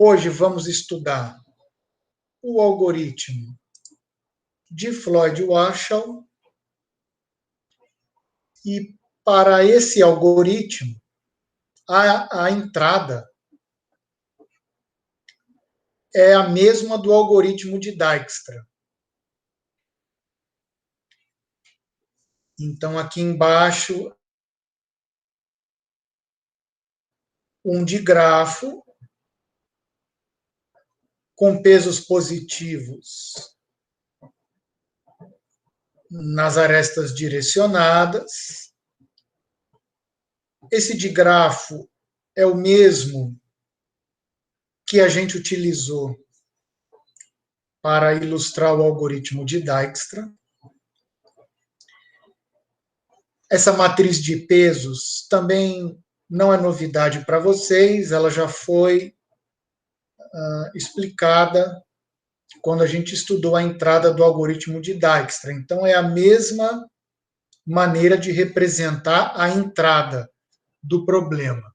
Hoje vamos estudar o algoritmo de Floyd-Warshall e para esse algoritmo a entrada é a mesma do algoritmo de Dijkstra. Então, aqui embaixo, um digrafo com pesos positivos nas arestas direcionadas. Esse digrafo é o mesmo que a gente utilizou para ilustrar o algoritmo de Dijkstra. Essa matriz de pesos também não é novidade para vocês, ela já foi explicada quando a gente estudou a entrada do algoritmo de Dijkstra. Então, é a mesma maneira de representar a entrada do problema.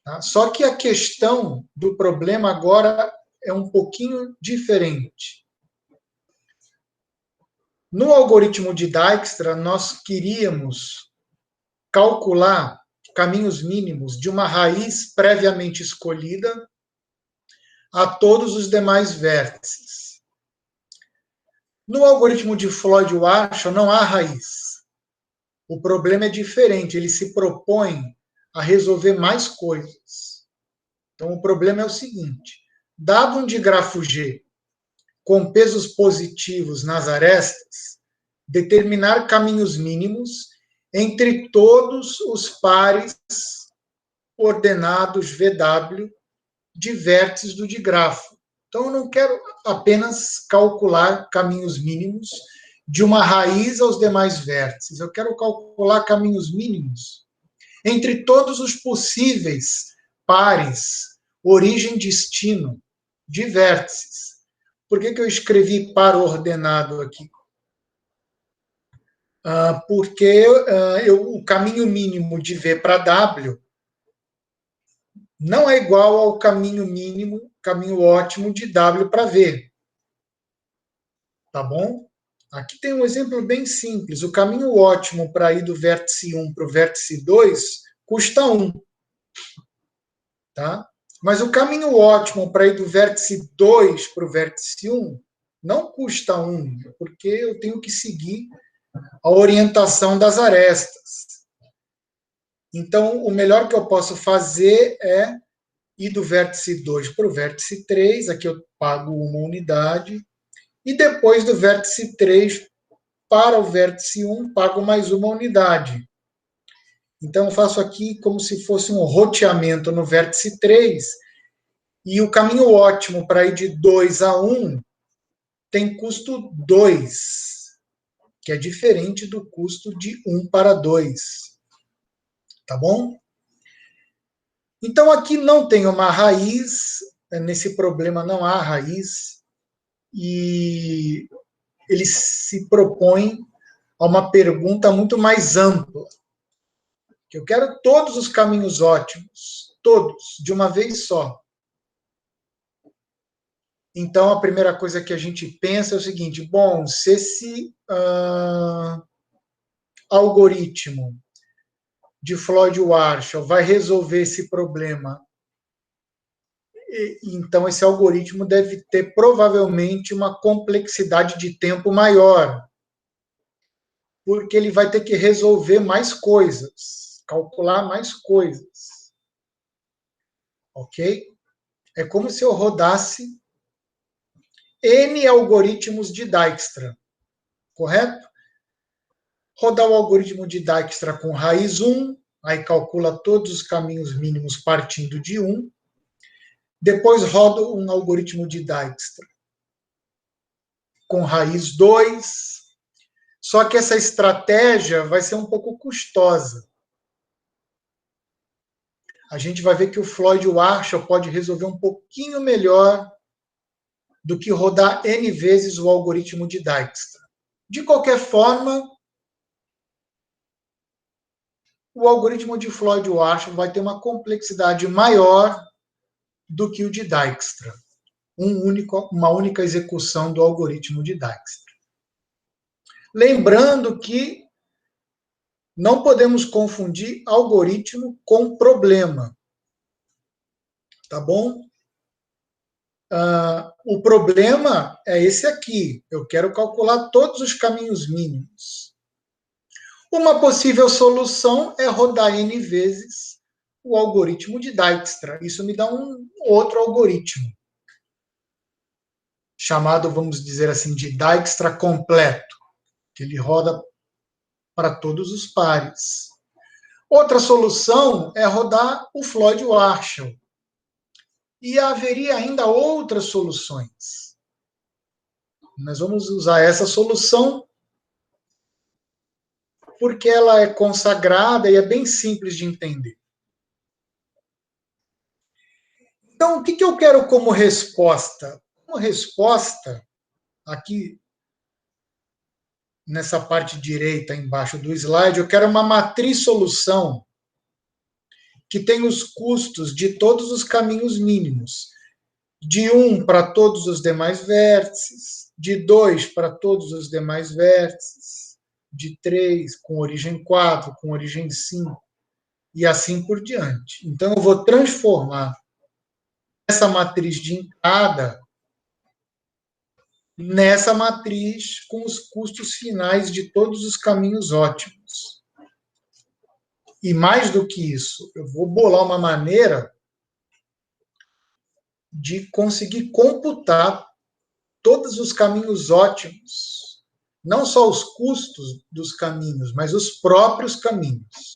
Tá? Só que a questão do problema agora é um pouquinho diferente. No algoritmo de Dijkstra, nós queríamos calcular caminhos mínimos de uma raiz previamente escolhida a todos os demais vértices. No algoritmo de Floyd-Warshall não há raiz. O problema é diferente, ele se propõe a resolver mais coisas. Então, o problema é o seguinte: dado um digrafo G com pesos positivos nas arestas, determinar caminhos mínimos entre todos os pares ordenados VW de vértices do digrafo. Então, eu não quero apenas calcular caminhos mínimos de uma raiz aos demais vértices. Eu quero calcular caminhos mínimos entre todos os possíveis pares origem-destino de vértices. Por que eu escrevi par ordenado aqui? Porque o caminho mínimo de V para W não é igual ao caminho mínimo, caminho ótimo de W para V. Tá bom? Aqui tem um exemplo bem simples. O caminho ótimo para ir do vértice 1 para o vértice 2 custa 1. Tá? Mas o caminho ótimo para ir do vértice 2 para o vértice 1 não custa 1, porque eu tenho que seguir a orientação das arestas. Então, o melhor que eu posso fazer é ir do vértice 2 para o vértice 3, aqui eu pago uma unidade, e depois do vértice 3 para o vértice 1, pago mais uma unidade. Então, eu faço aqui como se fosse um roteamento no vértice 3, e o caminho ótimo para ir de 2 a 1 tem custo 2, que é diferente do custo de 1 para 2. Tá bom? Então, aqui não tem uma raiz, nesse problema não há raiz, e ele se propõe a uma pergunta muito mais ampla. Que eu quero todos os caminhos ótimos, todos, de uma vez só. Então, a primeira coisa que a gente pensa é o seguinte: bom, se esse algoritmo de Floyd-Warshall vai resolver esse problema, então esse algoritmo deve ter provavelmente uma complexidade de tempo maior, porque ele vai ter que resolver mais coisas, calcular mais coisas. Ok? É como se eu rodasse N algoritmos de Dijkstra, correto? Rodar o algoritmo de Dijkstra com raiz 1, aí calcula todos os caminhos mínimos partindo de 1. Depois roda um algoritmo de Dijkstra com raiz 2. Só que essa estratégia vai ser um pouco custosa. A gente vai ver que o Floyd-Warshall pode resolver um pouquinho melhor do que rodar N vezes o algoritmo de Dijkstra. De qualquer forma, o algoritmo de Floyd-Warshall vai ter uma complexidade maior do que o de Dijkstra. Uma única execução do algoritmo de Dijkstra. Lembrando que não podemos confundir algoritmo com problema. Tá bom? O problema é esse aqui. Eu quero calcular todos os caminhos mínimos. Uma possível solução é rodar N vezes o algoritmo de Dijkstra. Isso me dá um outro algoritmo, chamado, vamos dizer assim, de Dijkstra completo, que ele roda para todos os pares. Outra solução é rodar o Floyd-Warshall. E haveria ainda outras soluções. Nós vamos usar essa solução porque ela é consagrada e é bem simples de entender. Então, o que eu quero como resposta? Como resposta, aqui nessa parte direita, embaixo do slide, eu quero uma matriz solução que tem os custos de todos os caminhos mínimos. De 1 para todos os demais vértices, de 2 para todos os demais vértices, de 3 com origem 4, com origem 5, e assim por diante. Então, eu vou transformar essa matriz de entrada nessa matriz com os custos finais de todos os caminhos ótimos. E mais do que isso, eu vou bolar uma maneira de conseguir computar todos os caminhos ótimos, não só os custos dos caminhos, mas os próprios caminhos.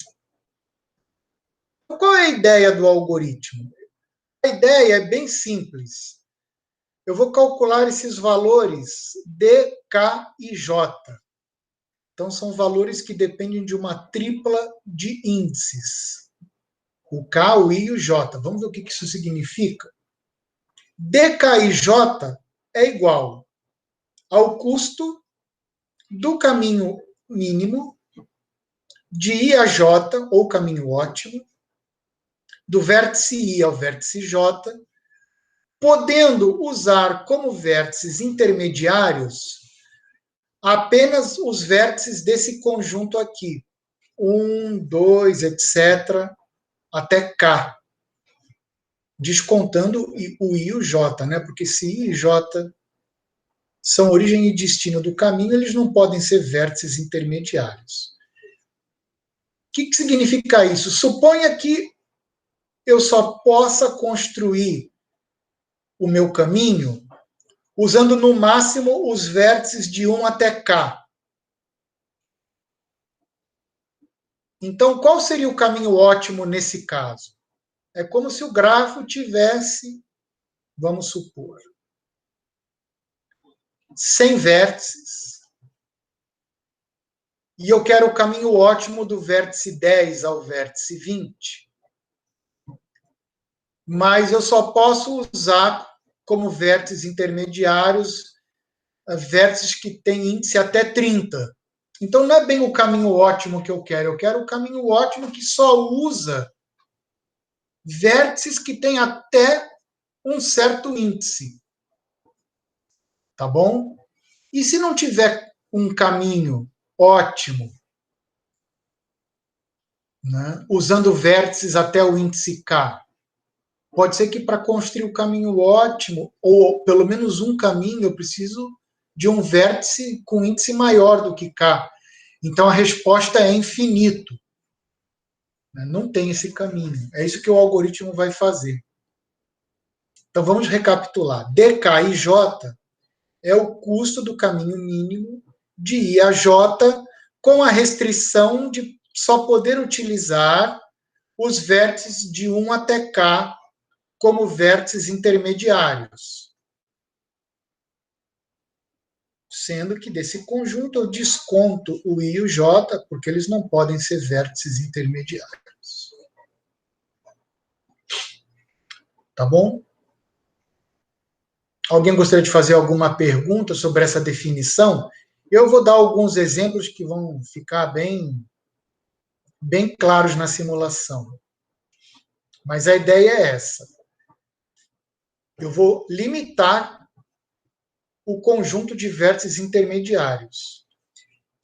Qual é a ideia do algoritmo? A ideia é bem simples. Eu vou calcular esses valores D, K e J. Então, são valores que dependem de uma tripla de índices. O K, o I e o J. Vamos ver o que isso significa? D, K e J é igual ao custo do caminho mínimo de I a J, ou caminho ótimo, do vértice I ao vértice J, podendo usar como vértices intermediários apenas os vértices desse conjunto aqui. 1, 2, etc., até K. Descontando o I e o J, né? Porque se I e J são origem e destino do caminho, eles não podem ser vértices intermediários. O que significa isso? Suponha que eu só possa construir o meu caminho usando no máximo os vértices de 1 até K. Então, qual seria o caminho ótimo nesse caso? É como se o grafo tivesse, vamos supor, 100 vértices, e eu quero o caminho ótimo do vértice 10 ao vértice 20. Mas eu só posso usar como vértices intermediários vértices que têm índice até 30. Então, não é bem o caminho ótimo que eu quero o caminho ótimo que só usa vértices que têm até um certo índice. Tá bom? E se não tiver um caminho ótimo, né, usando vértices até o índice K, pode ser que para construir o caminho ótimo, ou pelo menos um caminho, eu preciso de um vértice com índice maior do que K. Então, a resposta é infinito. Não tem esse caminho. É isso que o algoritmo vai fazer. Então, vamos recapitular. DK e J é o custo do caminho mínimo de I a J, com a restrição de só poder utilizar os vértices de 1 até K como vértices intermediários. Sendo que desse conjunto eu desconto o I e o J, porque eles não podem ser vértices intermediários. Tá bom? Alguém gostaria de fazer alguma pergunta sobre essa definição? Eu vou dar alguns exemplos que vão ficar bem claros na simulação. Mas a ideia é essa. Eu vou limitar o conjunto de vértices intermediários.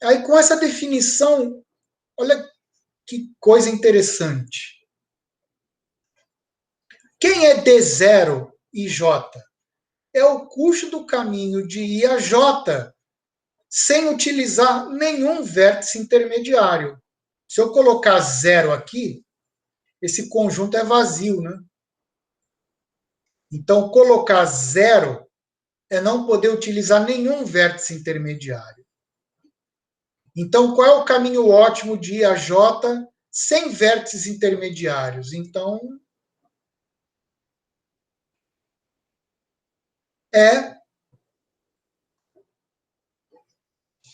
Aí, com essa definição, olha que coisa interessante. Quem é D0 e J? É o custo do caminho de I a J, sem utilizar nenhum vértice intermediário. Se eu colocar 0 aqui, esse conjunto é vazio, né? Então, colocar 0 é não poder utilizar nenhum vértice intermediário. Então, qual é o caminho ótimo de I a J sem vértices intermediários? Então, é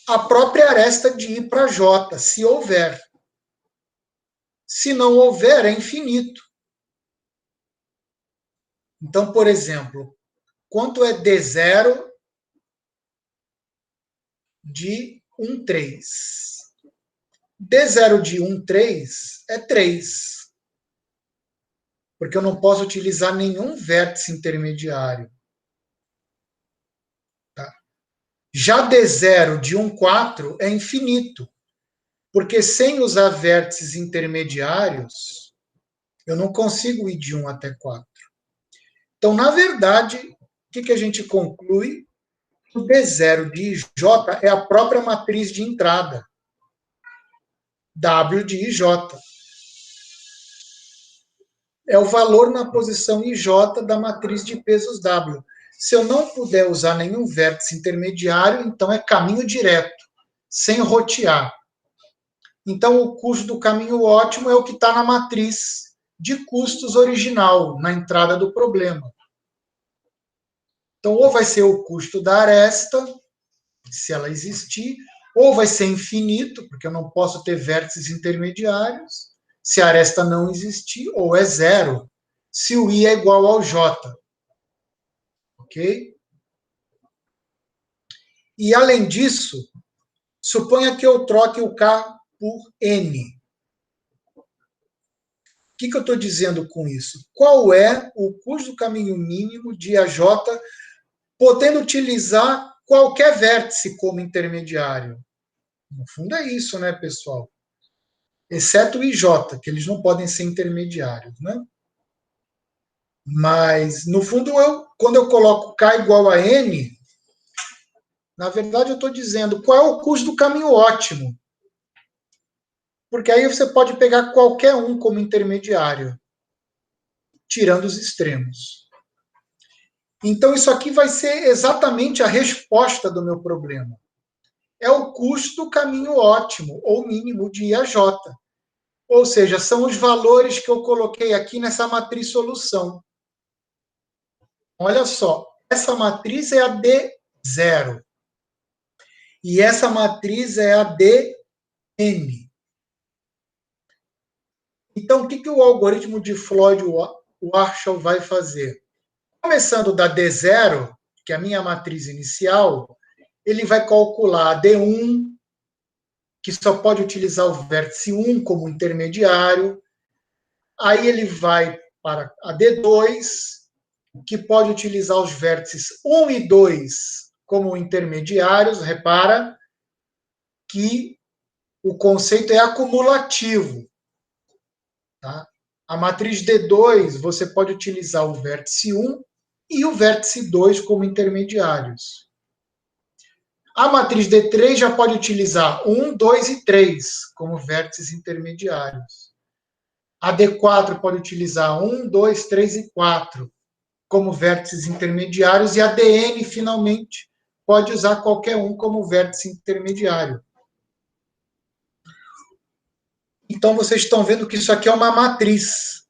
a própria aresta de I para J, se houver. Se não houver, é infinito. Então, por exemplo, quanto é D0 de 1, 3? D0 de 1, 3 é 3. Porque eu não posso utilizar nenhum vértice intermediário. Tá? Já D0 de 1, 4 é infinito. Porque sem usar vértices intermediários, eu não consigo ir de 1 até 4. Então, na verdade, o que a gente conclui? O D0 de IJ é a própria matriz de entrada. W de IJ. É o valor na posição IJ da matriz de pesos W. Se eu não puder usar nenhum vértice intermediário, então é caminho direto, sem rotear. Então, o custo do caminho ótimo é o que está na matriz de custos original, na entrada do problema. Então, ou vai ser o custo da aresta, se ela existir, ou vai ser infinito, porque eu não posso ter vértices intermediários, se a aresta não existir, ou é zero, se o I é igual ao J. Ok? E, além disso, suponha que eu troque o K por N. O que eu estou dizendo com isso? Qual é o custo do caminho mínimo de AJ, podendo utilizar qualquer vértice como intermediário? No fundo é isso, né, pessoal? Exceto o IJ, que eles não podem ser intermediários, né? Mas, no fundo, quando eu coloco K igual a N, na verdade eu estou dizendo qual é o custo do caminho ótimo. Porque aí você pode pegar qualquer um como intermediário, tirando os extremos. Então, isso aqui vai ser exatamente a resposta do meu problema. É o custo do caminho ótimo, ou mínimo, de IAJ. Ou seja, são os valores que eu coloquei aqui nessa matriz solução. Olha só, essa matriz é a D0. E essa matriz é a DN. Então, o que o algoritmo de Floyd-Warshall vai fazer? Começando da D0, que é a minha matriz inicial, ele vai calcular a D1, que só pode utilizar o vértice 1 como intermediário. Aí ele vai para a D2, que pode utilizar os vértices 1 e 2 como intermediários. Repara que o conceito é acumulativo. Tá? A matriz D2, você pode utilizar o vértice 1 e o vértice 2 como intermediários. A matriz D3 já pode utilizar 1, 2 e 3 como vértices intermediários. A D4 pode utilizar 1, 2, 3 e 4 como vértices intermediários. E a DN, finalmente, pode usar qualquer um como vértice intermediário. Então, vocês estão vendo que isso aqui é uma matriz.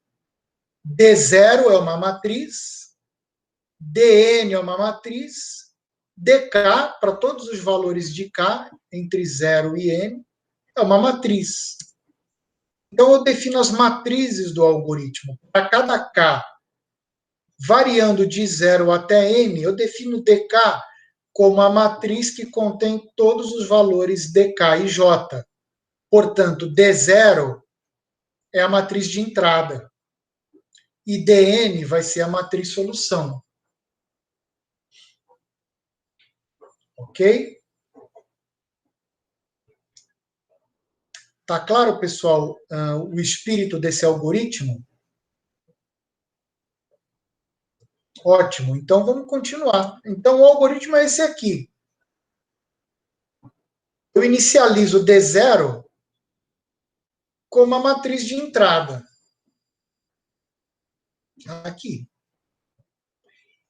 D0 é uma matriz, DN é uma matriz, DK, para todos os valores de K, entre 0 e N, é uma matriz. Então, eu defino as matrizes do algoritmo. Para cada K, variando de 0 até N, eu defino DK como a matriz que contém todos os valores DK e J. Portanto, D0 é a matriz de entrada. E DN vai ser a matriz solução. Ok? Tá claro, pessoal, o espírito desse algoritmo? Ótimo. Então, vamos continuar. Então, o algoritmo é esse aqui. Eu inicializo D0 como a matriz de entrada. Aqui.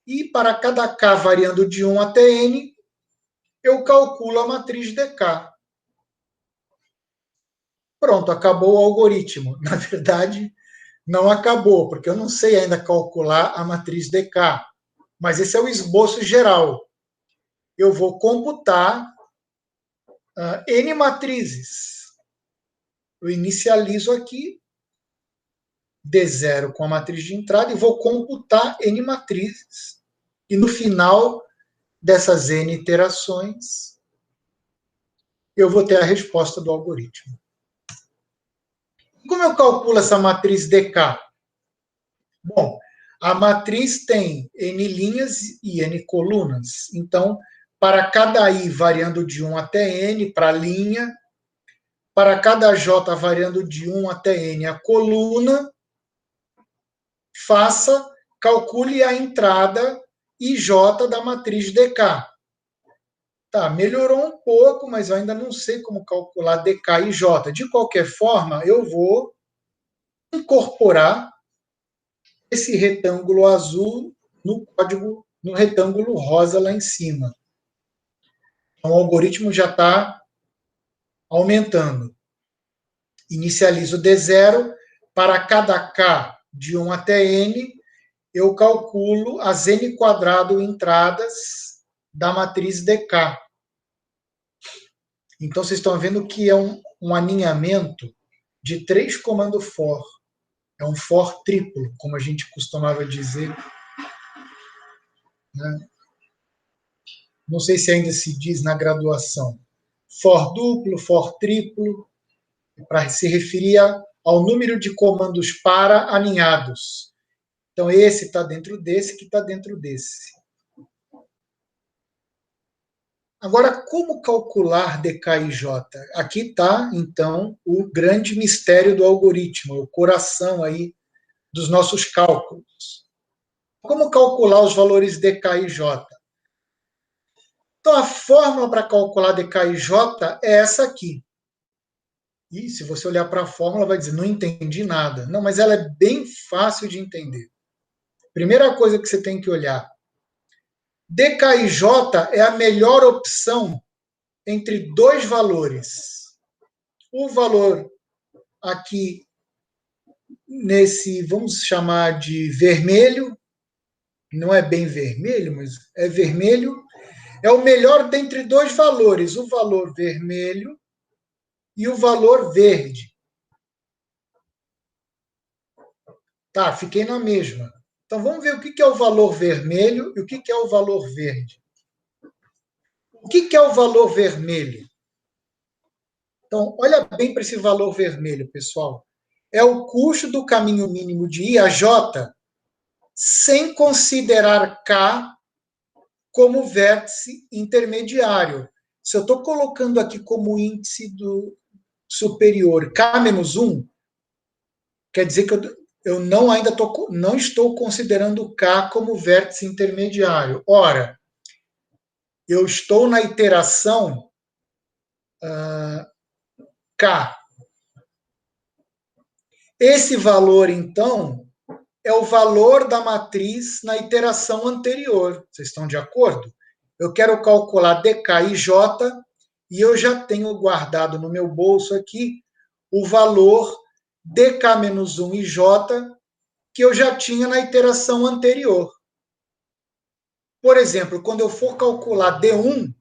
E para cada K variando de 1 até N, eu calculo a matriz DK. Pronto, acabou o algoritmo. Na verdade, não acabou, porque eu não sei ainda calcular a matriz DK. Mas esse é o esboço geral. Eu vou computar N matrizes. Eu inicializo aqui D0 com a matriz de entrada e vou computar N matrizes. E no final dessas N iterações, eu vou ter a resposta do algoritmo. Como eu calculo essa matriz DK? Bom, a matriz tem N linhas e N colunas. Então, para cada I variando de 1 até N, para a linha, para cada J variando de 1 até N, a coluna, calcule a entrada IJ da matriz DK. Tá, melhorou um pouco, mas eu ainda não sei como calcular DK e J. De qualquer forma, eu vou incorporar esse retângulo azul no código, no retângulo rosa lá em cima. Então, o algoritmo já está aumentando. Inicializo D0, para cada K de 1 até N, eu calculo as N quadrado entradas da matriz DK. Então, vocês estão vendo que é um aninhamento de 3 comandos for. É um for triplo, como a gente costumava dizer. Né? Não sei se ainda se diz na graduação. For duplo, for triplo, para se referir ao número de comandos para aninhados. Então, esse está dentro desse, que está dentro desse. Agora, como calcular DK e J? Aqui está, então, o grande mistério do algoritmo, o coração aí dos nossos cálculos. Como calcular os valores DK e J? Então, a fórmula para calcular DK e J é essa aqui. E se você olhar para a fórmula, vai dizer, não entendi nada. Não, mas ela é bem fácil de entender. Primeira coisa que você tem que olhar. DK e J é a melhor opção entre dois valores. O valor aqui nesse, vamos chamar de vermelho, não é bem vermelho, mas é vermelho, é o melhor dentre dois valores, o valor vermelho e o valor verde. Tá, fiquei na mesma. Então vamos ver o que é o valor vermelho e o que é o valor verde. O que é o valor vermelho? Então, olha bem para esse valor vermelho, pessoal. É o custo do caminho mínimo de I a J sem considerar K como vértice intermediário. Se eu estou colocando aqui como índice do superior K-1, quer dizer que eu não estou considerando K como vértice intermediário. Ora, eu estou na iteração K. Esse valor, então, é o valor da matriz na iteração anterior. Vocês estão de acordo? Eu quero calcular DK e J e eu já tenho guardado no meu bolso aqui o valor DK-1 e J que eu já tinha na iteração anterior. Por exemplo, quando eu for calcular D1,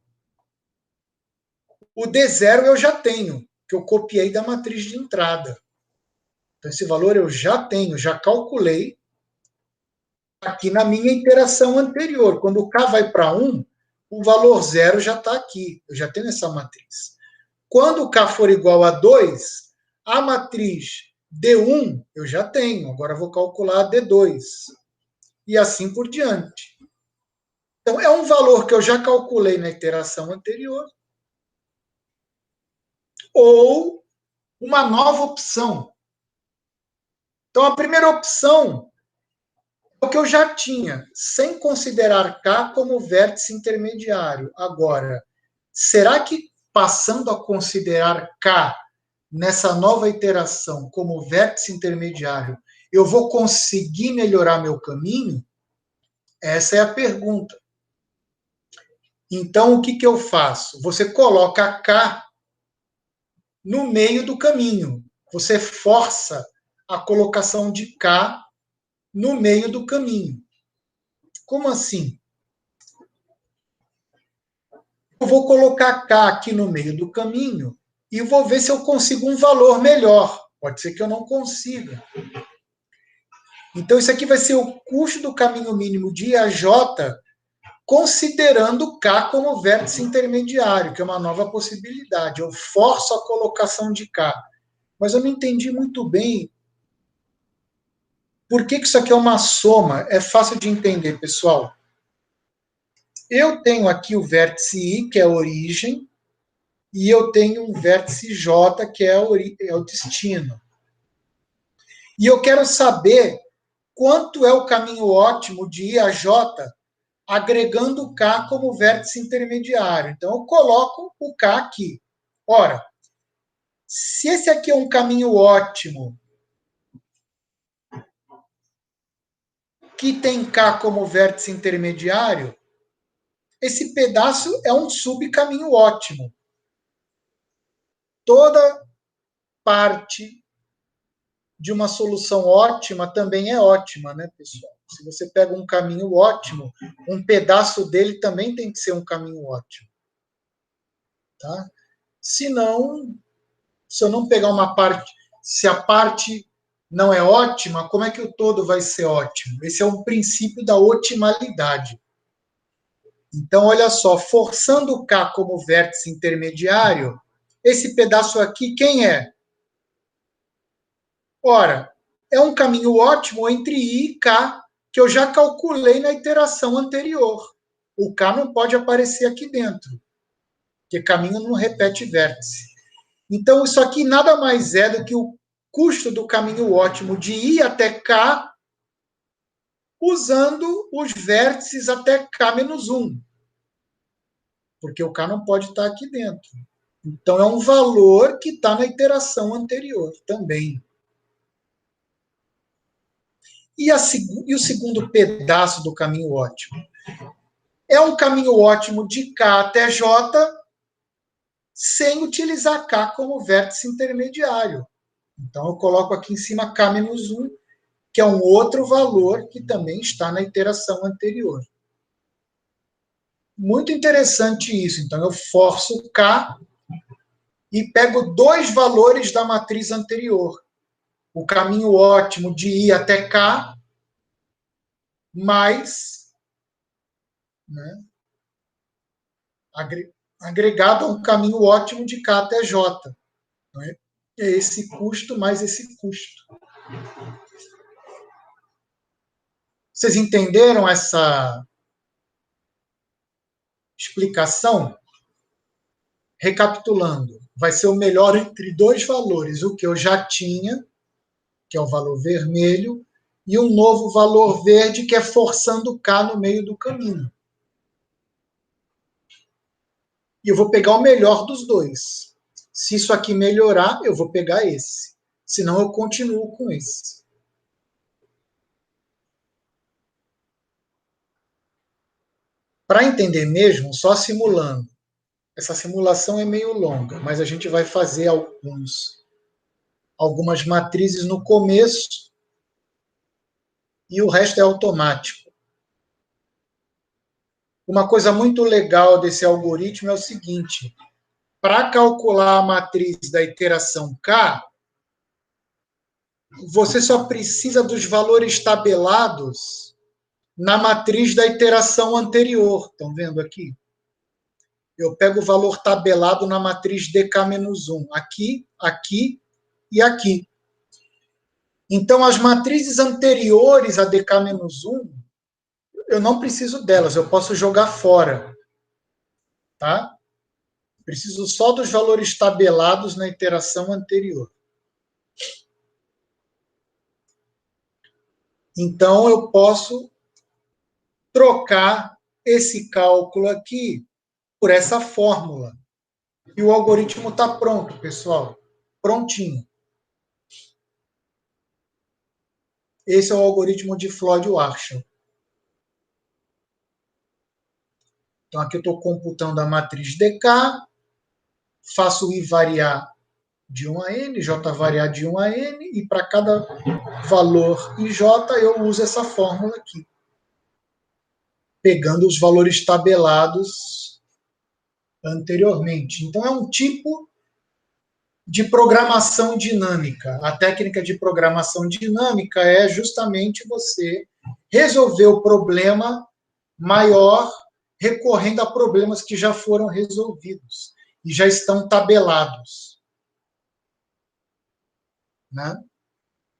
o D0 eu já tenho, que eu copiei da matriz de entrada. Então, esse valor eu já tenho, já calculei aqui na minha iteração anterior. Quando o K vai para 1, o valor 0 já está aqui. Eu já tenho essa matriz. Quando o K for igual a 2, a matriz D1 eu já tenho. Agora eu vou calcular a D2. E assim por diante. Então, é um valor que eu já calculei na iteração anterior, ou uma nova opção. Então, a primeira opção é o que eu já tinha, sem considerar K como vértice intermediário. Agora, será que passando a considerar K nessa nova iteração como vértice intermediário, eu vou conseguir melhorar meu caminho? Essa é a pergunta. Então, o que, que eu faço? Você coloca K no meio do caminho. Você força a colocação de K no meio do caminho. Como assim? Eu vou colocar K aqui no meio do caminho e vou ver se eu consigo um valor melhor. Pode ser que eu não consiga. Então, isso aqui vai ser o custo do caminho mínimo de IAJ, considerando K como vértice intermediário, que é uma nova possibilidade. Eu forço a colocação de K. Mas eu não entendi muito bem por que isso aqui é uma soma. É fácil de entender, pessoal. Eu tenho aqui o vértice I, que é a origem, e eu tenho um vértice J, que é o destino. E eu quero saber quanto é o caminho ótimo de I a J, agregando o K como vértice intermediário. Então, eu coloco o K aqui. Ora, se esse aqui é um caminho ótimo, que tem K como vértice intermediário, esse pedaço é um subcaminho ótimo. Toda parte de uma solução ótima também é ótima, né, pessoal? Se você pega um caminho ótimo, um pedaço dele também tem que ser um caminho ótimo. Tá? Senão, se eu não pegar uma parte, se a parte não é ótima, como é que o todo vai ser ótimo? Esse é o princípio da otimalidade. Então, olha só, forçando o K como vértice intermediário, esse pedaço aqui, quem é? Ora, é um caminho ótimo entre I e K, que eu já calculei na iteração anterior. O K não pode aparecer aqui dentro, porque caminho não repete vértice. Então, isso aqui nada mais é do que o custo do caminho ótimo de I até K, usando os vértices até K-1, porque o K não pode estar aqui dentro. Então, é um valor que está na iteração anterior também. E o segundo pedaço do caminho ótimo? É um caminho ótimo de K até J, sem utilizar K como vértice intermediário. Então, eu coloco aqui em cima K-1, que é um outro valor que também está na iteração anterior. Muito interessante isso. Então, eu forço K e pego dois valores da matriz anterior. O caminho ótimo de I até K, mais, né, agregado a um caminho ótimo de K até J. Né? É esse custo mais esse custo. Vocês entenderam essa explicação? Recapitulando, vai ser o melhor entre dois valores, o que eu já tinha, que é o valor vermelho, e um novo valor verde, que é forçando K no meio do caminho. E eu vou pegar o melhor dos dois. Se isso aqui melhorar, eu vou pegar esse. Senão, eu continuo com esse. Para entender mesmo, só simulando. Essa simulação é meio longa, mas a gente vai fazer algumas matrizes no começo e o resto é automático. Uma coisa muito legal desse algoritmo é o seguinte: para calcular a matriz da iteração K, você só precisa dos valores tabelados na matriz da iteração anterior. Estão vendo aqui? Eu pego o valor tabelado na matriz dk-1, aqui, aqui e aqui. Então, as matrizes anteriores a dk-1, eu não preciso delas, eu posso jogar fora, tá? Preciso só dos valores tabelados na iteração anterior. Então, eu posso trocar esse cálculo aqui por essa fórmula. E o algoritmo está pronto, pessoal. Prontinho. Esse é o algoritmo de Floyd-Warshall. Então, aqui eu estou computando a matriz DK, faço o I variar de 1 a N, J variar de 1 a N, e para cada valor IJ eu uso essa fórmula aqui, pegando os valores tabelados anteriormente. Então, é um tipo de programação dinâmica. A técnica de programação dinâmica é justamente você resolver o problema maior recorrendo a problemas que já foram resolvidos e já estão tabelados. Né?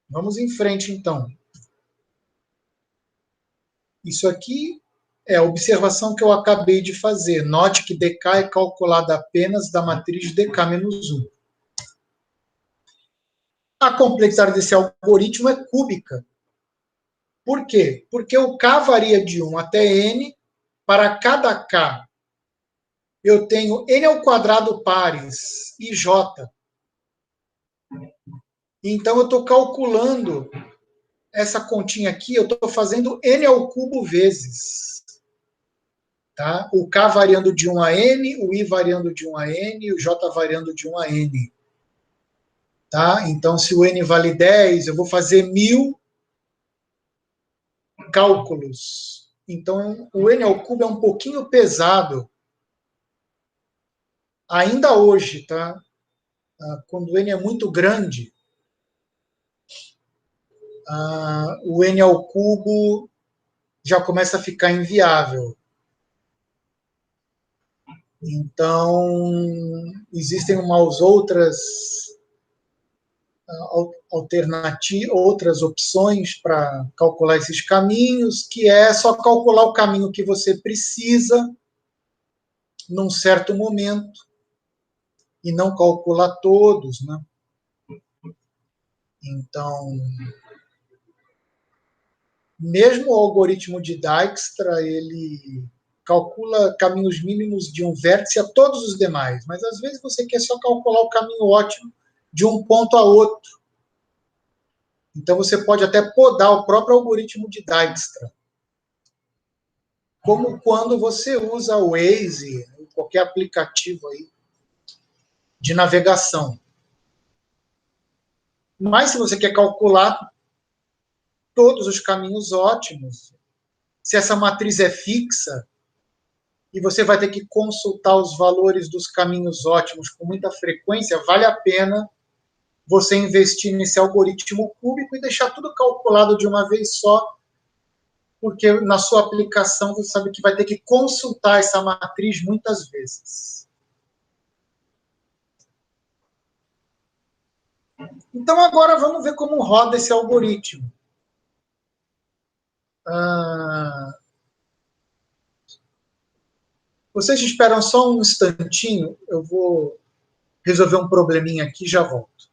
Vamos em frente, então. Isso aqui é a observação que eu acabei de fazer. Note que dk é calculada apenas da matriz dk-1. A complexidade desse algoritmo é cúbica. Por quê? Porque o k varia de 1 até n. Para cada k, eu tenho n ao quadrado pares, ij. Então, eu estou calculando essa continha aqui, eu estou fazendo n ao cubo vezes. Tá? O k variando de 1 a n, o i variando de 1 a n e o j variando de 1 a n. Tá? Então, se o n vale 10, eu vou fazer 1000 cálculos. Então, o n ao cubo é um pouquinho pesado. Ainda hoje, tá? Quando o n é muito grande, o n ao cubo já começa a ficar inviável. Então, existem umas outras outras opções para calcular esses caminhos, que é só calcular o caminho que você precisa num certo momento e não calcular todos, né? Então, mesmo o algoritmo de Dijkstra, ele calcula caminhos mínimos de um vértice a todos os demais, mas às vezes você quer só calcular o caminho ótimo de um ponto a outro. Então você pode até podar o próprio algoritmo de Dijkstra. Como quando você usa o Waze, qualquer aplicativo aí de navegação. Mas se você quer calcular todos os caminhos ótimos, se essa matriz é fixa, e você vai ter que consultar os valores dos caminhos ótimos com muita frequência, vale a pena você investir nesse algoritmo cúbico e deixar tudo calculado de uma vez só, porque na sua aplicação você sabe que vai ter que consultar essa matriz muitas vezes. Então agora vamos ver como roda esse algoritmo. Vocês esperam só um instantinho, eu vou resolver um probleminha aqui e já volto.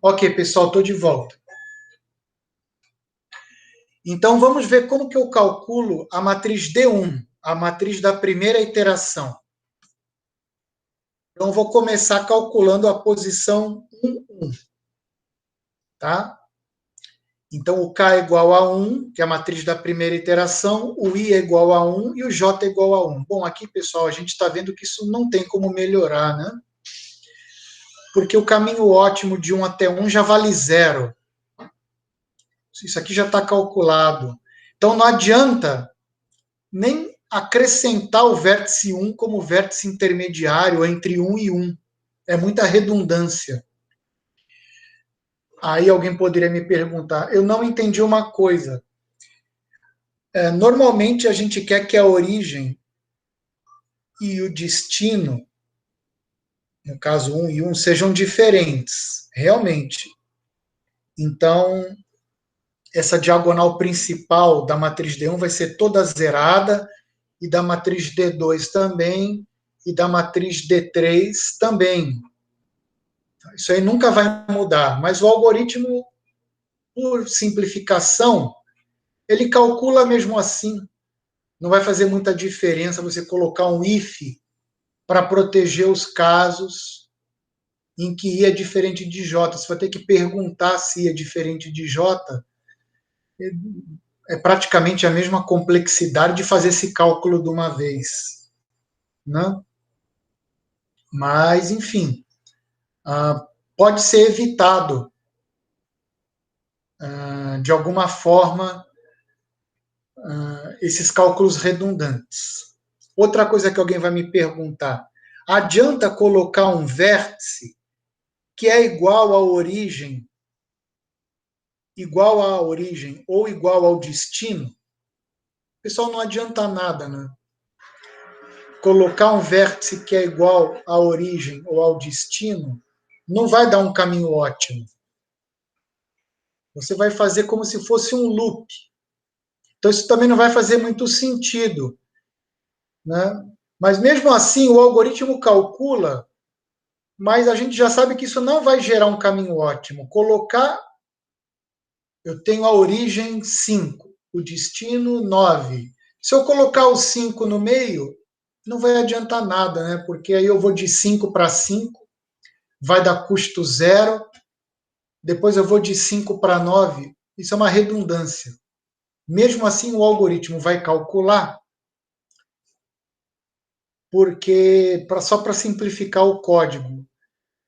Ok, pessoal, estou de volta. Então, vamos ver como que eu calculo a matriz D1, a matriz da primeira iteração. Então, eu vou começar calculando a posição 1, 1. Tá? Então, o K é igual a 1, que é a matriz da primeira iteração, o I é igual a 1 e o J é igual a 1. Bom, aqui, pessoal, a gente está vendo que isso não tem como melhorar, né? Porque o caminho ótimo de 1 até 1 já vale 0. Isso aqui já está calculado. Então, não adianta nem acrescentar o vértice 1 como vértice intermediário entre 1 e 1. É muita redundância. Aí alguém poderia me perguntar, eu não entendi uma coisa. Normalmente a gente quer que a origem e o destino, no caso 1 e 1, sejam diferentes, realmente. Então, essa diagonal principal da matriz D1 vai ser toda zerada, e da matriz D2 também, e da matriz D3 também. Isso aí nunca vai mudar, mas o algoritmo, por simplificação, ele calcula mesmo assim. Não vai fazer muita diferença você colocar um if para proteger os casos em que I é diferente de J. Você vai ter que perguntar se I é diferente de J. É praticamente a mesma complexidade de fazer esse cálculo de uma vez. Né? Mas, enfim, pode ser evitado de alguma forma esses cálculos redundantes. Outra coisa que alguém vai me perguntar, adianta colocar um vértice que é igual à origem ou igual ao destino? Pessoal, não adianta nada, né? Colocar um vértice que é igual à origem ou ao destino não vai dar um caminho ótimo. Você vai fazer como se fosse um loop. Então, isso também não vai fazer muito sentido. Né? Mas, mesmo assim, o algoritmo calcula, mas a gente já sabe que isso não vai gerar um caminho ótimo. Eu tenho a origem 5, o destino 9. Se eu colocar o 5 no meio, não vai adiantar nada, né? Porque aí eu vou de 5 para 5, vai dar custo zero, depois eu vou de 5 para 9, isso é uma redundância. Mesmo assim, o algoritmo vai calcular, porque só para simplificar o código.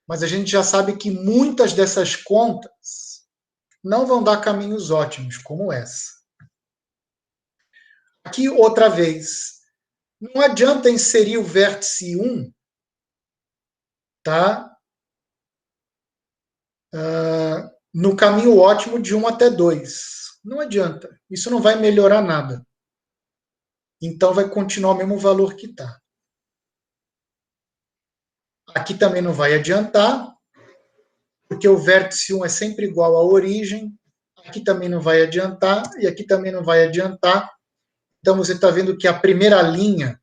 Mas a gente já sabe que muitas dessas contas não vão dar caminhos ótimos, como essa. Aqui, outra vez, não adianta inserir o vértice 1, tá? No caminho ótimo de 1 até 2. Não adianta. Isso não vai melhorar nada. Então, vai continuar o mesmo valor que está. Aqui também não vai adiantar, porque o vértice 1 é sempre igual à origem. Aqui também não vai adiantar, e aqui também não vai adiantar. Então, você está vendo que a primeira linha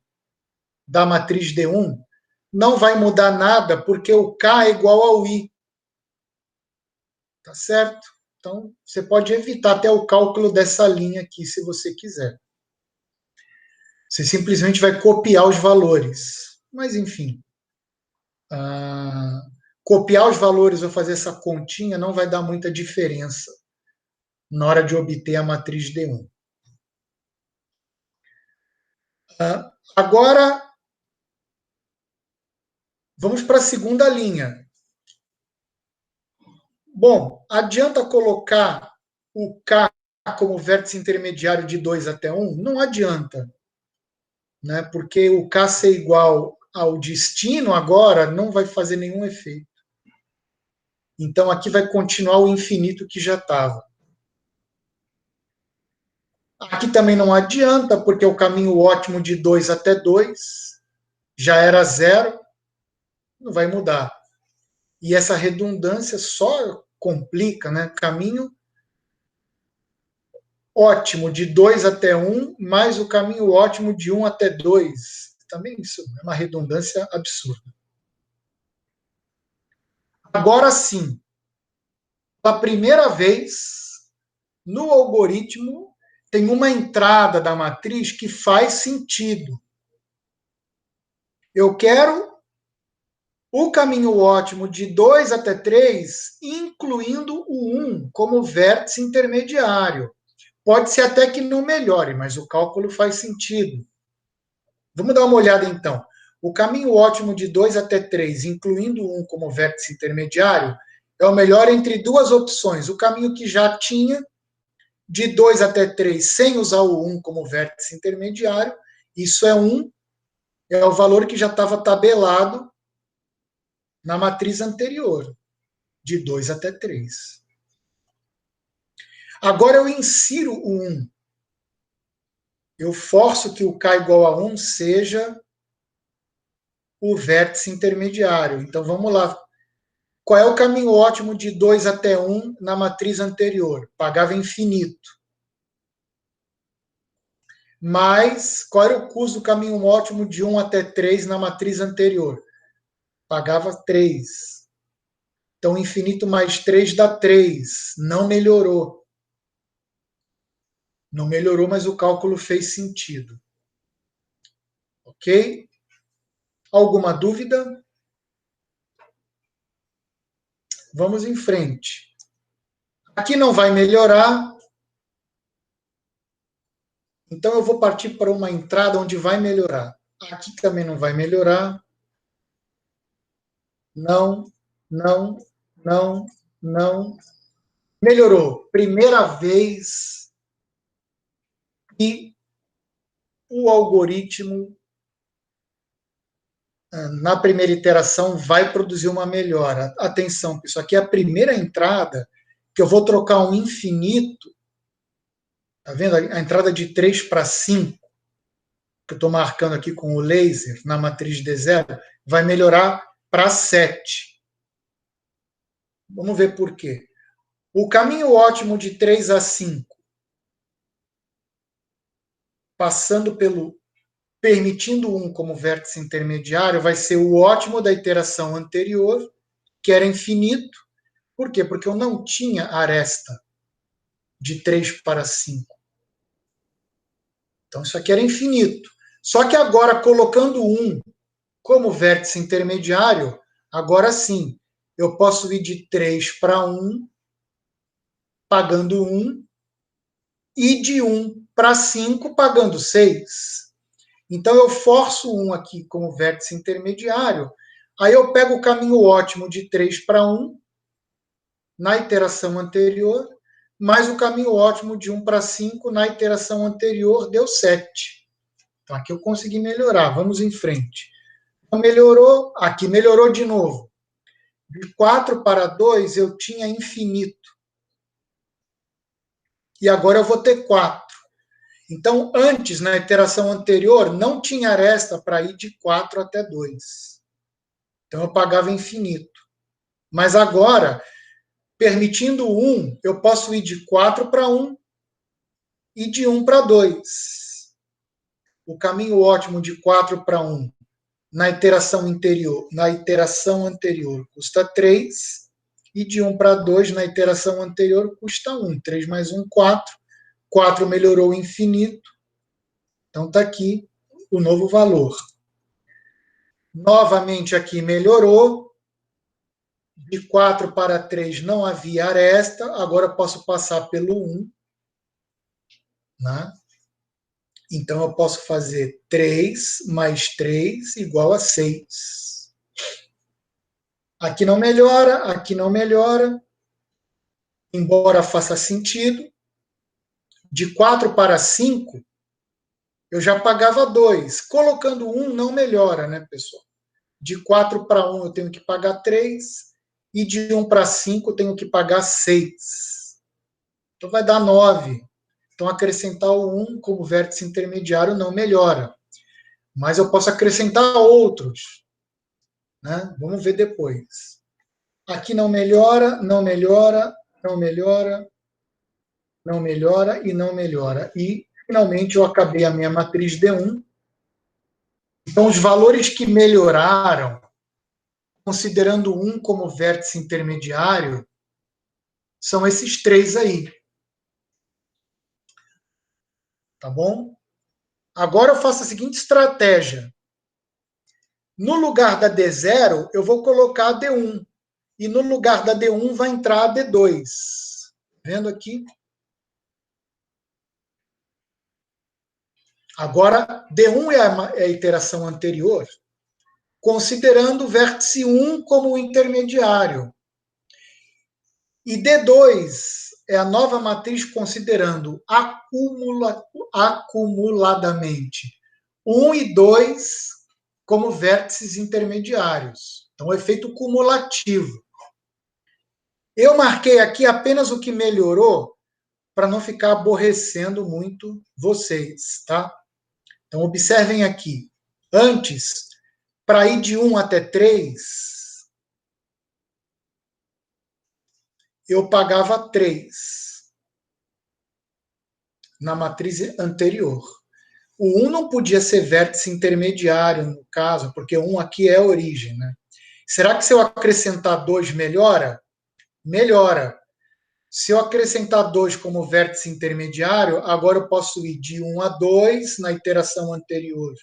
da matriz D1 não vai mudar nada, porque o K é igual ao I. Tá certo? Então, você pode evitar até o cálculo dessa linha aqui, se você quiser. Você simplesmente vai copiar os valores. Mas, enfim. Copiar os valores ou fazer essa continha não vai dar muita diferença na hora de obter a matriz D1. Agora, vamos para a segunda linha. Bom, adianta colocar o K como vértice intermediário de 2 até 1? Não adianta. Né? Porque o K ser igual ao destino agora não vai fazer nenhum efeito. Então, aqui vai continuar o infinito que já estava. Aqui também não adianta, porque o caminho ótimo de 2 até 2 já era 0, não vai mudar. E essa redundância só complica, né? Caminho ótimo de 2 até 1, mais o caminho ótimo de 1 até 2. Também isso é uma redundância absurda. Agora sim, pela primeira vez, no algoritmo, tem uma entrada da matriz que faz sentido. Eu quero O caminho ótimo de 2 até 3, incluindo o 1 como vértice intermediário. Pode ser até que não melhore, mas o cálculo faz sentido. Vamos dar uma olhada então. O caminho ótimo de 2 até 3, incluindo o 1 como vértice intermediário, é o melhor entre duas opções. O caminho que já tinha, de 2 até 3, sem usar o 1 como vértice intermediário, isso é 1, é o valor que já estava tabelado na matriz anterior, de 2 até 3. Agora eu insiro o 1. Eu forço que o K igual a 1 seja o vértice intermediário. Então vamos lá. Qual é o caminho ótimo de 2 até 1 na matriz anterior? Pagava infinito. Mas qual era o custo do caminho ótimo de 1 até 3 na matriz anterior? Pagava 3. Então, infinito mais 3 dá 3. Não melhorou. Não melhorou, mas o cálculo fez sentido. Ok? Alguma dúvida? Vamos em frente. Aqui não vai melhorar. Então, eu vou partir para uma entrada onde vai melhorar. Aqui também não vai melhorar. Não, não, não, não. Melhorou. Primeira vez que o algoritmo, na primeira iteração, vai produzir uma melhora. Atenção, isso aqui é a primeira entrada que eu vou trocar um infinito. Tá vendo? A entrada de 3 para 5, que eu estou marcando aqui com o laser na matriz D0, vai melhorar para 7. Vamos ver por quê. O caminho ótimo de 3 a 5, passando pelo permitindo 1 como vértice intermediário, vai ser o ótimo da iteração anterior, que era infinito. Por quê? Porque eu não tinha aresta de 3 para 5. Então, isso aqui era infinito. Só que agora, colocando 1 como vértice intermediário, agora sim, eu posso ir de 3 para 1, pagando 1, e de 1 para 5, pagando 6. Então, eu forço 1 aqui como vértice intermediário, aí eu pego o caminho ótimo de 3 para 1, na iteração anterior, mais o caminho ótimo de 1 para 5, na iteração anterior, deu 7. Então, aqui eu consegui melhorar. Vamos em frente. Então, melhorou, aqui melhorou de novo. De 4 para 2, eu tinha infinito. E agora eu vou ter 4. Então, antes, na iteração anterior, não tinha aresta para ir de 4 até 2. Então, eu pagava infinito. Mas agora, permitindo 1, eu posso ir de 4 para 1 e de 1 para 2. O caminho ótimo de 4 para 1 na iteração anterior custa 3, e de 1 para 2 na iteração anterior custa 1. 3 mais 1, 4. 4 melhorou o infinito. Então está aqui o novo valor. Novamente aqui melhorou. De 4 para 3 não havia aresta. Agora posso passar pelo 1. Né? Então eu posso fazer 3 mais 3 igual a 6. Aqui não melhora, aqui não melhora, embora faça sentido. De 4 para 5, eu já pagava 2. Colocando 1 não melhora, né, pessoal? De 4 para 1 eu tenho que pagar 3, e de 1 para 5 eu tenho que pagar 6. Então vai dar 9. Então acrescentar o 1 como vértice intermediário não melhora. Mas eu posso acrescentar outros. Né? Vamos ver depois. Aqui não melhora, não melhora, não melhora, não melhora e não melhora. E, finalmente, eu acabei a minha matriz D1. Então, os valores que melhoraram, considerando 1 como vértice intermediário, são esses 3 aí. Tá bom? Agora eu faço a seguinte estratégia. No lugar da D0, eu vou colocar a D1. E no lugar da D1 vai entrar a D2. Vendo aqui? Agora, D1 é a iteração anterior, considerando o vértice 1 como o intermediário. E D2 é a nova matriz considerando acumuladamente 1 e 2 como vértices intermediários. Então, efeito cumulativo. Eu marquei aqui apenas o que melhorou para não ficar aborrecendo muito vocês, tá? Então, observem aqui. Antes, para ir de 1 até 3, eu pagava 3 na matriz anterior. O 1 não podia ser vértice intermediário, no caso, porque 1 aqui é a origem, né? Será que se eu acrescentar 2 melhora? Melhora. Se eu acrescentar 2 como vértice intermediário, agora eu posso ir de 1 a 2 na iteração anterior,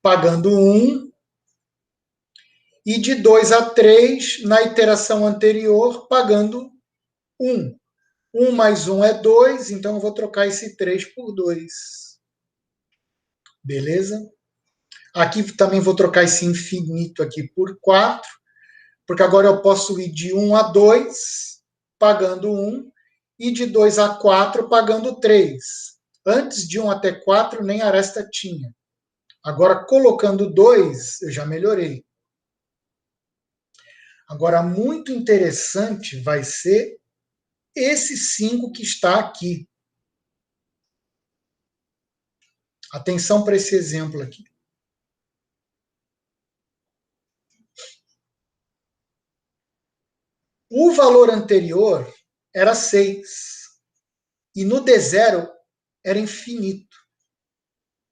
pagando 1, e de 2 a 3 na iteração anterior, pagando 1. 1 mais 1 é 2, então eu vou trocar esse 3 por 2. Beleza? Aqui também vou trocar esse infinito aqui por 4, porque agora eu posso ir de 1 a 2, pagando 1, e de 2 a 4, pagando 3. Antes de 1 até 4, nem aresta tinha. Agora, colocando 2, eu já melhorei. Agora, muito interessante vai ser esse 5 que está aqui. Atenção para esse exemplo aqui. O valor anterior era 6. E no D0 era infinito.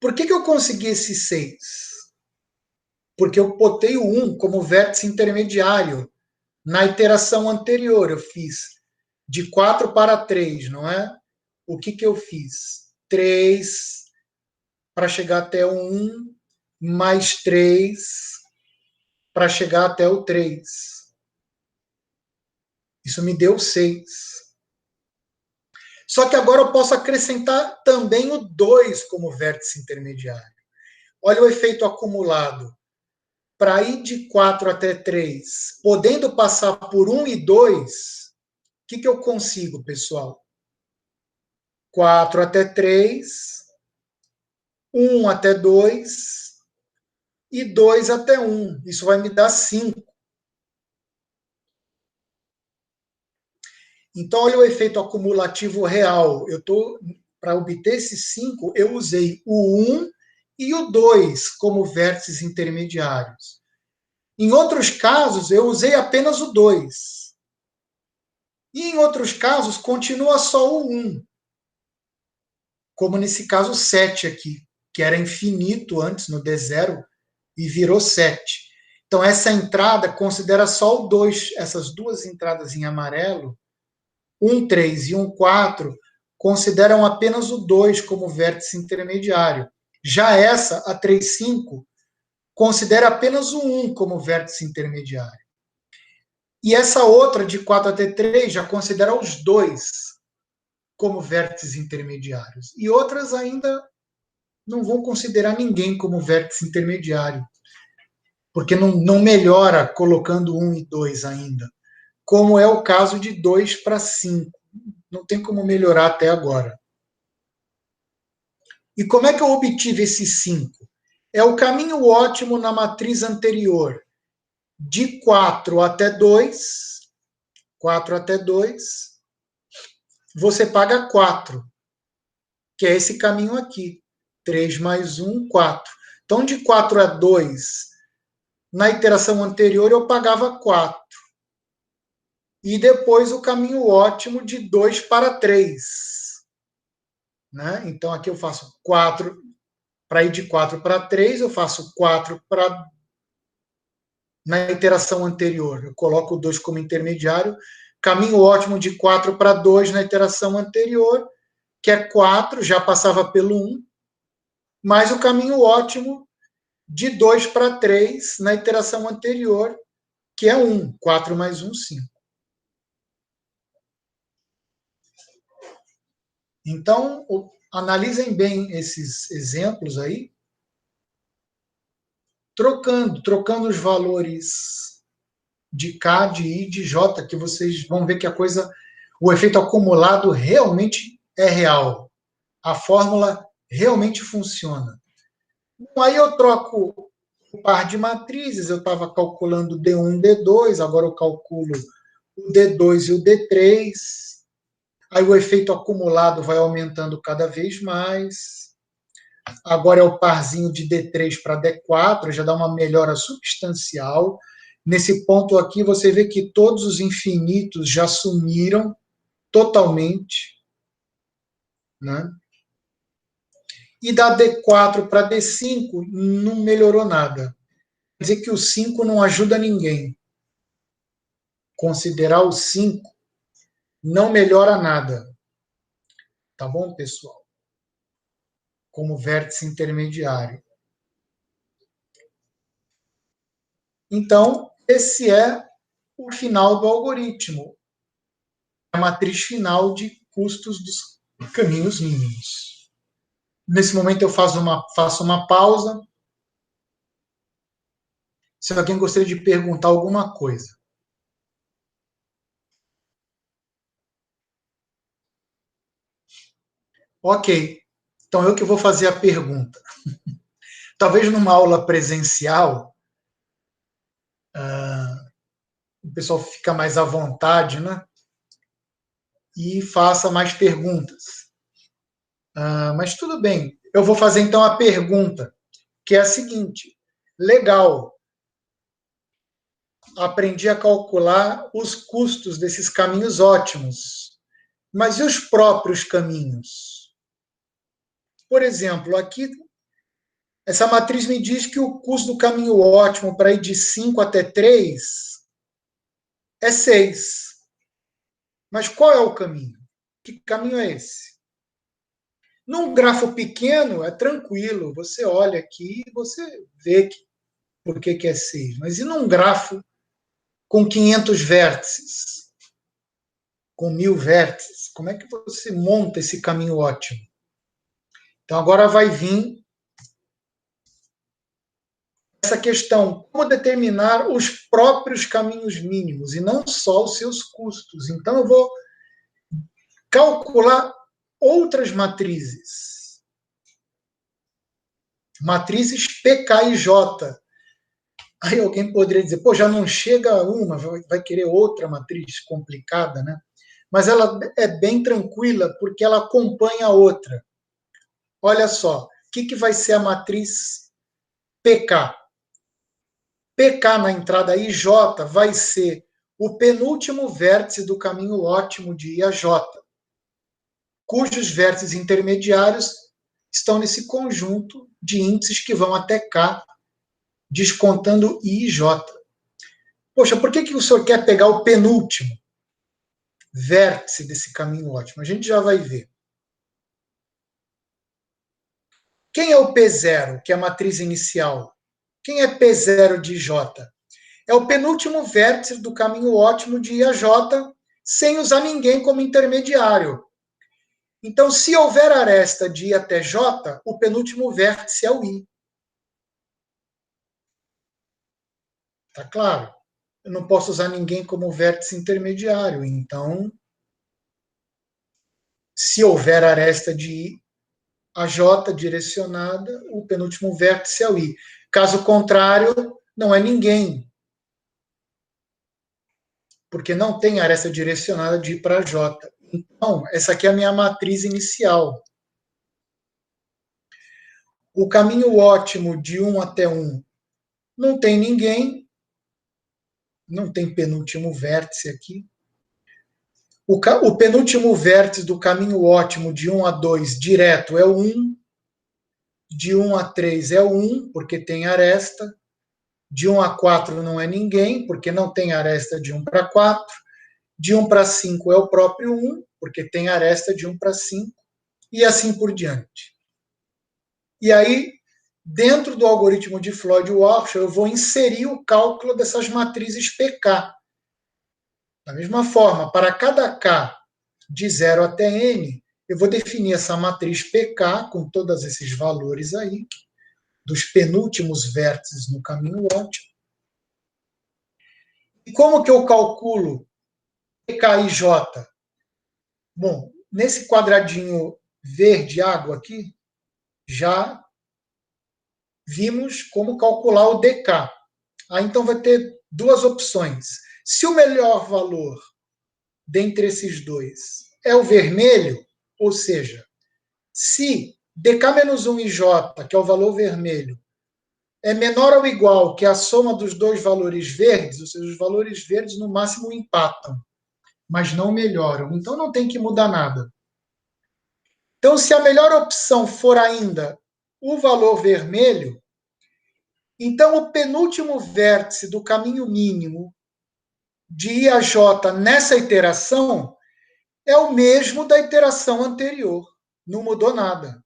Por que eu consegui esse 6? Porque eu botei o 1 como vértice intermediário. Na iteração anterior, eu fiz de 4 para 3, não é? O que eu fiz? 3 para chegar até o 1, mais 3 para chegar até o 3. Isso me deu 6. Só que agora eu posso acrescentar também o 2 como vértice intermediário. Olha o efeito acumulado. Para ir de 4 até 3, podendo passar por 1 e 2, o que eu consigo, pessoal? 4 até 3, 1 até 2 e 2 até 1. Isso vai me dar 5. Então, olha o efeito acumulativo real. Para obter esses 5, eu usei o 1 e o 2 como vértices intermediários. Em outros casos, eu usei apenas o 2. E em outros casos, continua só o 1. Como nesse caso 7 aqui, que era infinito antes no D0 e virou 7. Então, essa entrada considera só o 2. Essas duas entradas em amarelo, 1, 3 e 1, 4, consideram apenas o 2 como vértice intermediário. Já essa, a 3, 5, considera apenas o 1 como vértice intermediário. E essa outra, de 4 até 3, já considera os 2 como vértices intermediários. E outras ainda não vão considerar ninguém como vértice intermediário, porque não melhora colocando 1 e 2 ainda, como é o caso de 2 para 5. Não tem como melhorar até agora. E como é que eu obtive esse 5? É o caminho ótimo na matriz anterior. De 4 até 2, 4 até 2, você paga 4, que é esse caminho aqui. 3 mais 1, 4. Então, de 4 a 2, na iteração anterior, eu pagava 4. E depois o caminho ótimo de 2 para 3. Né? Então, aqui eu faço 4, para ir de 4 para 3, eu faço 4 para... Na iteração anterior, eu coloco o 2 como intermediário. Caminho ótimo de 4 para 2 na iteração anterior, que é 4, já passava pelo 1. Mais o caminho ótimo de 2 para 3 na iteração anterior, que é 1. 4 mais 1, 5. Então, analisem bem esses exemplos aí, trocando os valores de K, de I, de J, que vocês vão ver que o efeito acumulado realmente é real. A fórmula realmente funciona. Aí eu troco o par de matrizes, eu estava calculando D1, D2, agora eu calculo o D2 e o D3. Aí o efeito acumulado vai aumentando cada vez mais. Agora é o parzinho de D3 para D4, já dá uma melhora substancial. Nesse ponto aqui, você vê que todos os infinitos já sumiram totalmente, né? E da D4 para D5 não melhorou nada. Quer dizer que o 5 não ajuda ninguém. Considerar o 5 não melhora nada. Tá bom, pessoal? Como vértice intermediário. Então, esse é o final do algoritmo. A matriz final de custos dos caminhos mínimos. Nesse momento eu faço uma pausa. Se alguém gostaria de perguntar alguma coisa. Ok. Então eu que vou fazer a pergunta. Talvez numa aula presencial, o pessoal fica mais à vontade, né? E faça mais perguntas. Mas tudo bem. Eu vou fazer então a pergunta, que é a seguinte. Legal. Aprendi a calcular os custos desses caminhos ótimos. Mas e os próprios caminhos? Por exemplo, aqui, essa matriz me diz que o custo do caminho ótimo para ir de 5 até 3 é 6. Mas qual é o caminho? Que caminho é esse? Num grafo pequeno, é tranquilo. Você olha aqui e você vê por que é 6. Mas e num grafo com 500 vértices? Com 1000 vértices? Como é que você monta esse caminho ótimo? Então, agora vai vir essa questão, como determinar os próprios caminhos mínimos e não só os seus custos. Então, eu vou calcular outras matrizes. Matrizes PK e J. Aí alguém poderia dizer, pô, já não chega uma, vai querer outra matriz complicada, né? Mas ela é bem tranquila, porque ela acompanha a outra. Olha só, o que vai ser a matriz PK? PK na entrada IJ vai ser o penúltimo vértice do caminho ótimo de I a J, cujos vértices intermediários estão nesse conjunto de índices que vão até K, descontando I e J. Poxa, por que o senhor quer pegar o penúltimo vértice desse caminho ótimo? A gente já vai ver. Quem é o P0, que é a matriz inicial? Quem é P0 de J? É o penúltimo vértice do caminho ótimo de I a J, sem usar ninguém como intermediário. Então, se houver aresta de I até J, o penúltimo vértice é o I. Tá claro? Eu não posso usar ninguém como vértice intermediário. Então, se houver aresta de I a J direcionada, o penúltimo vértice é o I. Caso contrário, não é ninguém. Porque não tem aresta direcionada de I para J. Então, essa aqui é a minha matriz inicial. O caminho ótimo de 1 até 1 não tem ninguém, não tem penúltimo vértice aqui. O penúltimo vértice do caminho ótimo de 1 a 2 direto é o 1, de 1 a 3 é o 1, porque tem aresta, de 1 a 4 não é ninguém, porque não tem aresta de 1 para 4, de 1 para 5 é o próprio 1, porque tem aresta de 1 para 5, e assim por diante. E aí, dentro do algoritmo de Floyd-Warshall, eu vou inserir o cálculo dessas matrizes PK. Da mesma forma, para cada K de 0 até N, eu vou definir essa matriz PK com todos esses valores aí, dos penúltimos vértices no caminho ótimo. E como que eu calculo PK e J? Bom, nesse quadradinho verde água aqui, já vimos como calcular o DK. Então vai ter duas opções. Se o melhor valor dentre esses dois é o vermelho, ou seja, se DK-1 e J, que é o valor vermelho, é menor ou igual que a soma dos dois valores verdes, ou seja, os valores verdes no máximo empatam, mas não melhoram. Então não tem que mudar nada. Então, se a melhor opção for ainda o valor vermelho, então o penúltimo vértice do caminho mínimo de I a J nessa iteração é o mesmo da iteração anterior. Não mudou nada.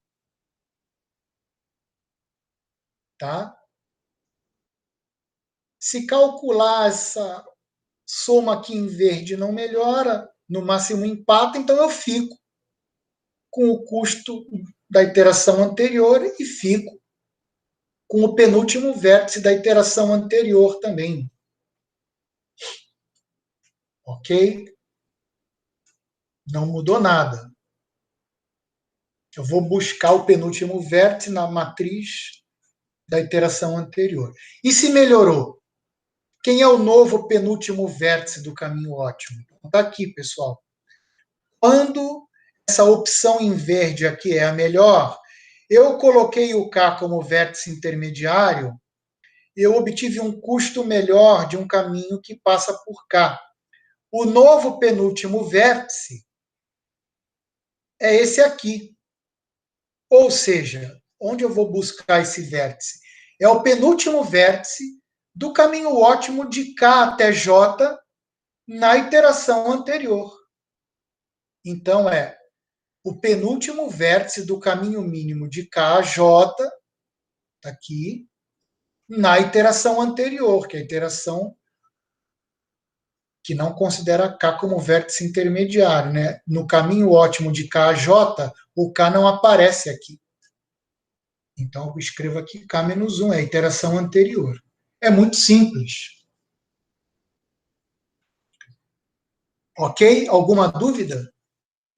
Tá? Se calcular essa soma aqui em verde não melhora, no máximo empata, então eu fico com o custo da iteração anterior e fico com o penúltimo vértice da iteração anterior também. Ok? Não mudou nada. Eu vou buscar o penúltimo vértice na matriz da iteração anterior. E se melhorou? Quem é o novo penúltimo vértice do caminho ótimo? Está aqui, pessoal. Quando essa opção em verde aqui é a melhor, eu coloquei o K como vértice intermediário, eu obtive um custo melhor de um caminho que passa por K. O novo penúltimo vértice é esse aqui. Ou seja, onde eu vou buscar esse vértice? É o penúltimo vértice do caminho ótimo de K até J na iteração anterior. Então, é o penúltimo vértice do caminho mínimo de K a J, tá aqui, na iteração anterior, que é a iteração que não considera K como vértice intermediário. Né? No caminho ótimo de K a J, o K não aparece aqui. Então, eu escrevo aqui K-1, é a iteração anterior. É muito simples. Ok? Alguma dúvida?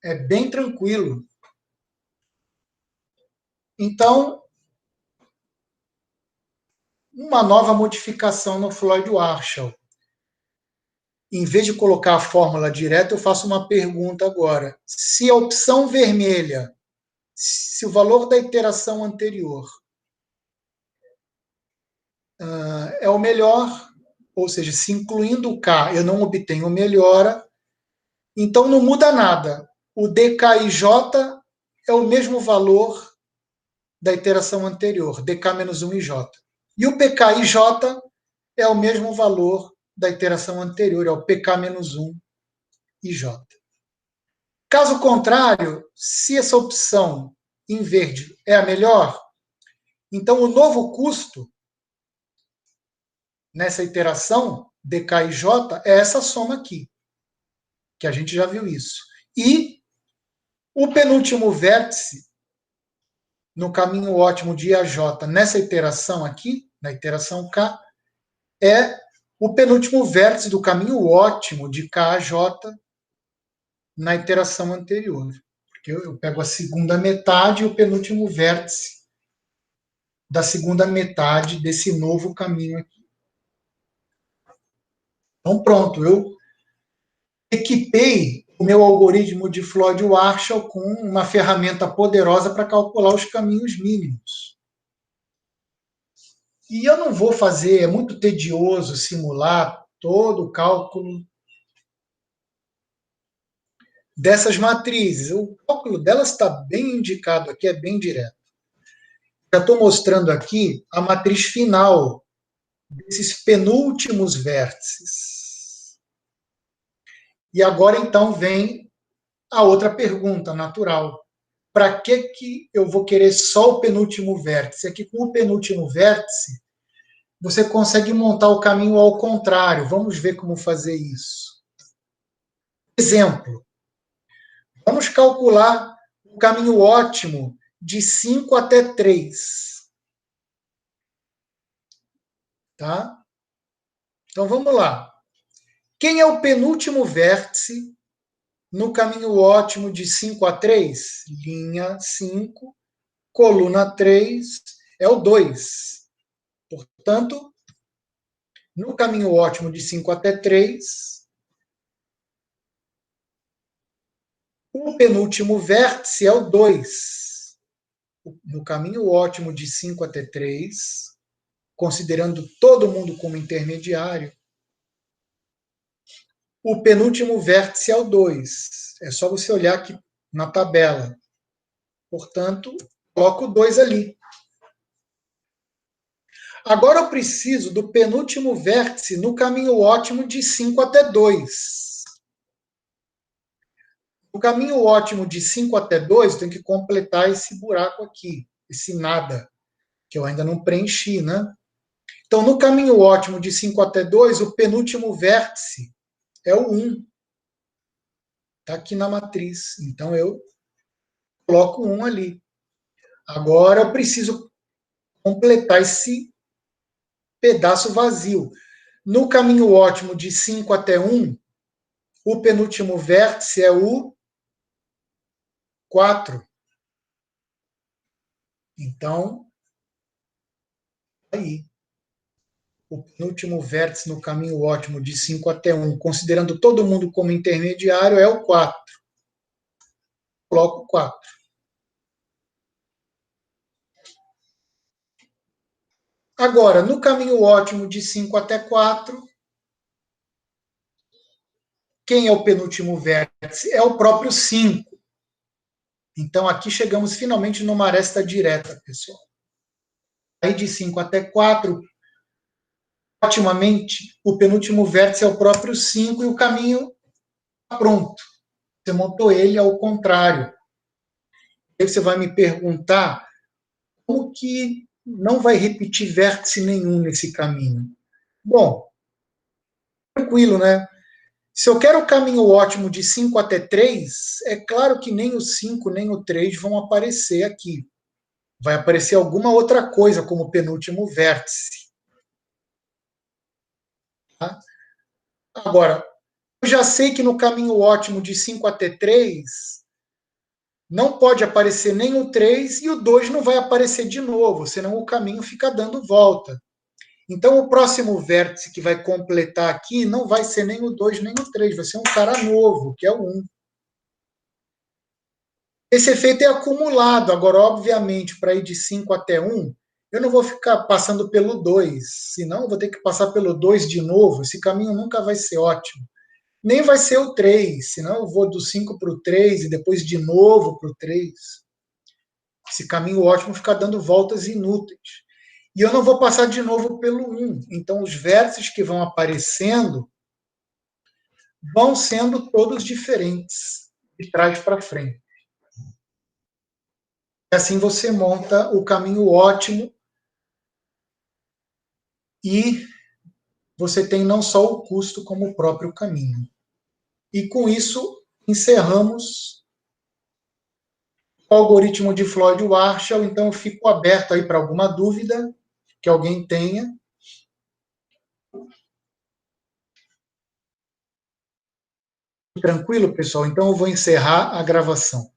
É bem tranquilo. Então, uma nova modificação no Floyd-Warshall. Em vez de colocar a fórmula direta, eu faço uma pergunta agora. Se a opção vermelha, se o valor da iteração anterior é o melhor, ou seja, se incluindo o K eu não obtenho melhora, então não muda nada. O DK/J é o mesmo valor da iteração anterior, DK-1 e J. E o PK/J é o mesmo valor da iteração anterior, é o PK-1 e J. Caso contrário, se essa opção em verde é a melhor, então o novo custo nessa iteração, DK e J, é essa soma aqui, que a gente já viu isso. E o penúltimo vértice, no caminho ótimo de I a J, nessa iteração aqui, na iteração K, é o penúltimo vértice do caminho ótimo de K a J na iteração anterior. Porque eu pego a segunda metade e o penúltimo vértice da segunda metade desse novo caminho aqui. Então, pronto, eu equipei o meu algoritmo de Floyd-Warshall com uma ferramenta poderosa para calcular os caminhos mínimos. E eu não vou fazer, é muito tedioso simular todo o cálculo dessas matrizes. O cálculo delas está bem indicado aqui, é bem direto. Já estou mostrando aqui a matriz final desses penúltimos vértices. E agora, então, vem a outra pergunta natural. para que eu vou querer só o penúltimo vértice? Aqui, com o penúltimo vértice, você consegue montar o caminho ao contrário. Vamos ver como fazer isso. Exemplo. Vamos calcular o caminho ótimo de 5 até 3. Tá? Então, vamos lá. Quem é o penúltimo vértice no caminho ótimo de 5 a 3? Linha 5, coluna 3, é o 2. Portanto, no caminho ótimo de 5 até 3, o penúltimo vértice é o 2. No caminho ótimo de 5 até 3, considerando todo mundo como intermediário, o penúltimo vértice é o 2. É só você olhar aqui na tabela. Portanto, coloco o 2 ali. Agora eu preciso do penúltimo vértice no caminho ótimo de 5 até 2. O caminho ótimo de 5 até 2, eu tenho que completar esse buraco aqui, esse nada, que eu ainda não preenchi, né? Então, no caminho ótimo de 5 até 2, o penúltimo vértice é o 1. Está aqui na matriz. Então, eu coloco 1 ali. Agora, eu preciso completar esse pedaço vazio. No caminho ótimo de 5 até 1, o penúltimo vértice é o 4. Então, aí. O penúltimo vértice no caminho ótimo de 5 até 1, considerando todo mundo como intermediário, é o 4. Coloco 4. Agora, no caminho ótimo de 5 até 4, quem é o penúltimo vértice? É o próprio 5. Então, aqui chegamos finalmente numa aresta direta, pessoal. Aí, de 5 até 4, otimamente, o penúltimo vértice é o próprio 5 e o caminho está pronto. Você montou ele ao contrário. Aí você vai me perguntar como que não vai repetir vértice nenhum nesse caminho? Bom, tranquilo, né? Se eu quero o caminho ótimo de 5 até 3, é claro que nem o 5 nem o 3 vão aparecer aqui. Vai aparecer alguma outra coisa como penúltimo vértice. Tá? Agora, eu já sei que no caminho ótimo de 5 até 3, não pode aparecer nem o 3 e o 2 não vai aparecer de novo, senão o caminho fica dando volta. Então, o próximo vértice que vai completar aqui não vai ser nem o 2 nem o 3, vai ser um cara novo, que é o 1. Esse efeito é acumulado. Agora, obviamente, para ir de 5 até 1, eu não vou ficar passando pelo 2, senão eu vou ter que passar pelo 2 de novo. Esse caminho nunca vai ser ótimo. Nem vai ser o 3, senão eu vou do 5 para o 3 e depois de novo para o 3. Esse caminho ótimo fica dando voltas inúteis. E eu não vou passar de novo pelo 1. Então, os vértices que vão aparecendo vão sendo todos diferentes, de trás para frente. E assim você monta o caminho ótimo e você tem não só o custo, como o próprio caminho. E com isso, encerramos o algoritmo de Floyd-Warshall. Então, eu fico aberto aí para alguma dúvida que alguém tenha. Tranquilo, pessoal? Então, eu vou encerrar a gravação.